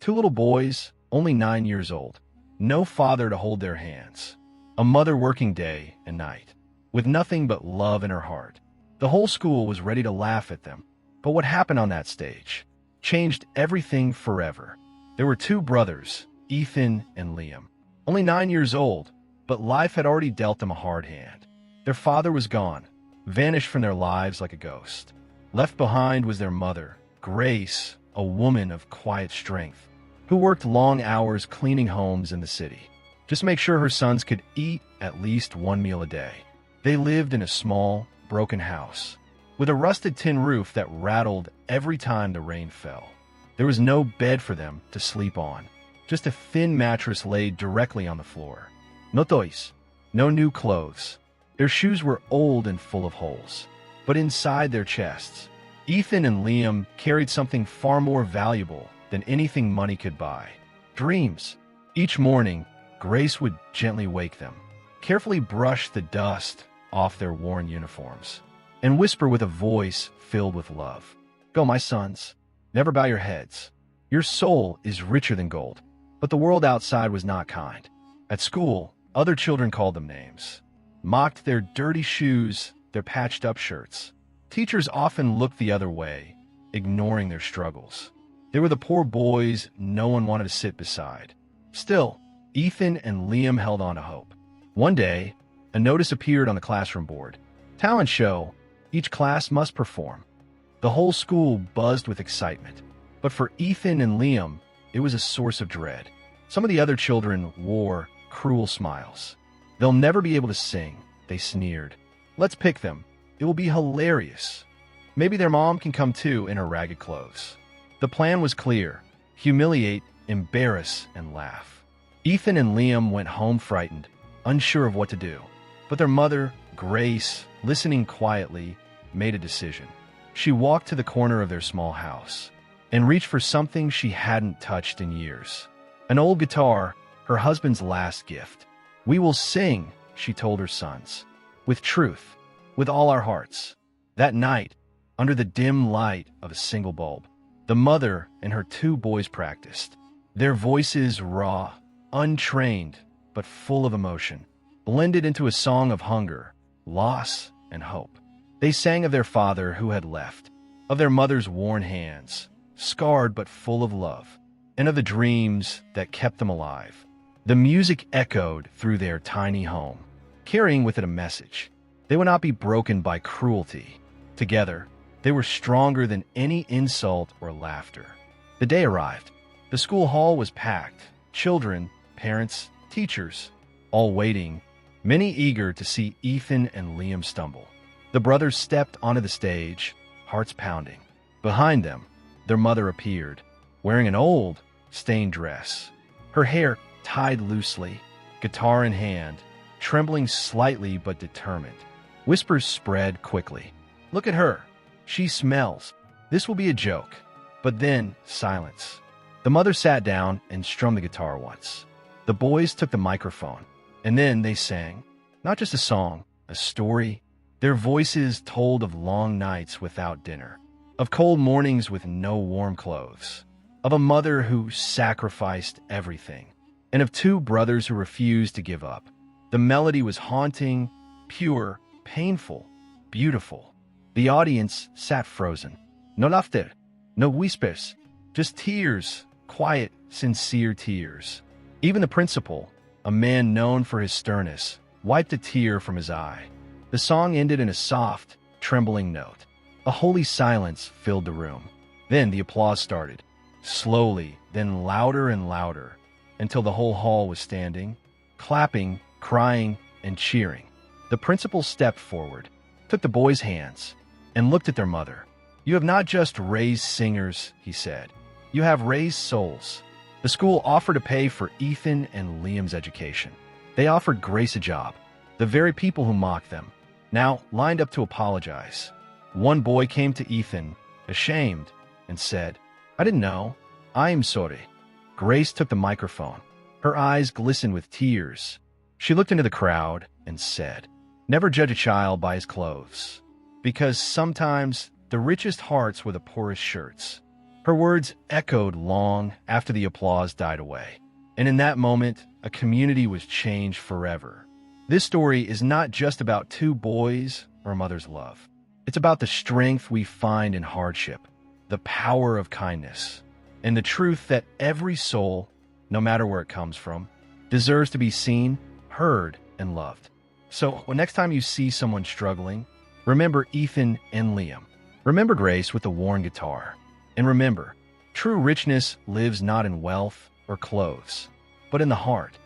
Two little boys, only 9 years old. No father to hold their hands. A mother working day and night, with nothing but love in her heart. The whole school was ready to laugh at them. But what happened on that stage changed everything forever. There were two brothers, Ethan and Liam. Only 9 years old, but life had already dealt them a hard hand. Their father was gone, vanished from their lives like a ghost. Left behind was their mother, Grace, a woman of quiet strength, who worked long hours cleaning homes in the city, just to make sure her sons could eat at least one meal a day. They lived in a small, broken house, with a rusted tin roof that rattled every time the rain fell. There was no bed for them to sleep on, just a thin mattress laid directly on the floor. No toys, no new clothes. Their shoes were old and full of holes. But inside their chests, Ethan and Liam carried something far more valuable than anything money could buy: dreams. Each morning, Grace would gently wake them, carefully brush the dust off their worn uniforms, and whisper with a voice filled with love, "Go, my sons. Never bow your heads. Your soul is richer than gold." But the world outside was not kind. At school, other children called them names, mocked their dirty shoes, their patched-up shirts. Teachers often looked the other way, ignoring their struggles. They were the poor boys no one wanted to sit beside. Still, Ethan and Liam held on to hope. One day, a notice appeared on the classroom board. Talent show. Each class must perform. The whole school buzzed with excitement. But for Ethan and Liam, it was a source of dread. Some of the other children wore cruel smiles. "They'll never be able to sing," they sneered. "Let's pick them. It will be hilarious. Maybe their mom can come too in her ragged clothes." The plan was clear: humiliate, embarrass, and laugh. Ethan and Liam went home frightened, unsure of what to do. But their mother, Grace, listening quietly, made a decision. She walked to the corner of their small house and reached for something she hadn't touched in years. An old guitar, her husband's last gift. "We will sing," she told her sons, "with truth, with all our hearts." That night, under the dim light of a single bulb, the mother and her two boys practiced. Their voices raw, untrained, but full of emotion, blended into a song of hunger, loss, and hope. They sang of their father who had left, of their mother's worn hands, scarred but full of love, and of the dreams that kept them alive. The music echoed through their tiny home, carrying with it a message. They would not be broken by cruelty. Together, they were stronger than any insult or laughter. The day arrived. The school hall was packed. Children, parents, teachers, all waiting, many eager to see Ethan and Liam stumble. The brothers stepped onto the stage, hearts pounding. Behind them, their mother appeared, wearing an old, stained dress, her hair tied loosely, guitar in hand, trembling slightly but determined. Whispers spread quickly. "Look at her. She smells. This will be a joke." But then, silence. The mother sat down and strummed the guitar once. The boys took the microphone, and then they sang. Not just a song, a story. Their voices told of long nights without dinner, of cold mornings with no warm clothes, of a mother who sacrificed everything, and of two brothers who refused to give up. The melody was haunting, pure, painful, beautiful. The audience sat frozen. No laughter, no whispers, just tears, quiet, sincere tears. Even the principal, a man known for his sternness, wiped a tear from his eye. The song ended in a soft, trembling note. A holy silence filled the room. Then the applause started, slowly, then louder and louder, until the whole hall was standing, clapping, crying, and cheering. The principal stepped forward, took the boys' hands, and looked at their mother. "You have not just raised singers," he said. "You have raised souls." The school offered to pay for Ethan and Liam's education. They offered Grace a job. The very people who mocked them now lined up to apologize. One boy came to Ethan, ashamed, and said, "I didn't know. I am sorry." Grace took the microphone. Her eyes glistened with tears. She looked into the crowd and said, "Never judge a child by his clothes, because sometimes the richest hearts wear the poorest shirts." Her words echoed long after the applause died away. And in that moment, a community was changed forever. This story is not just about two boys or a mother's love. It's about the strength we find in hardship, the power of kindness, and the truth that every soul, no matter where it comes from, deserves to be seen, heard, and loved. So, next time you see someone struggling, remember Ethan and Liam. Remember Grace with the worn guitar. And remember, true richness lives not in wealth or clothes, but in the heart.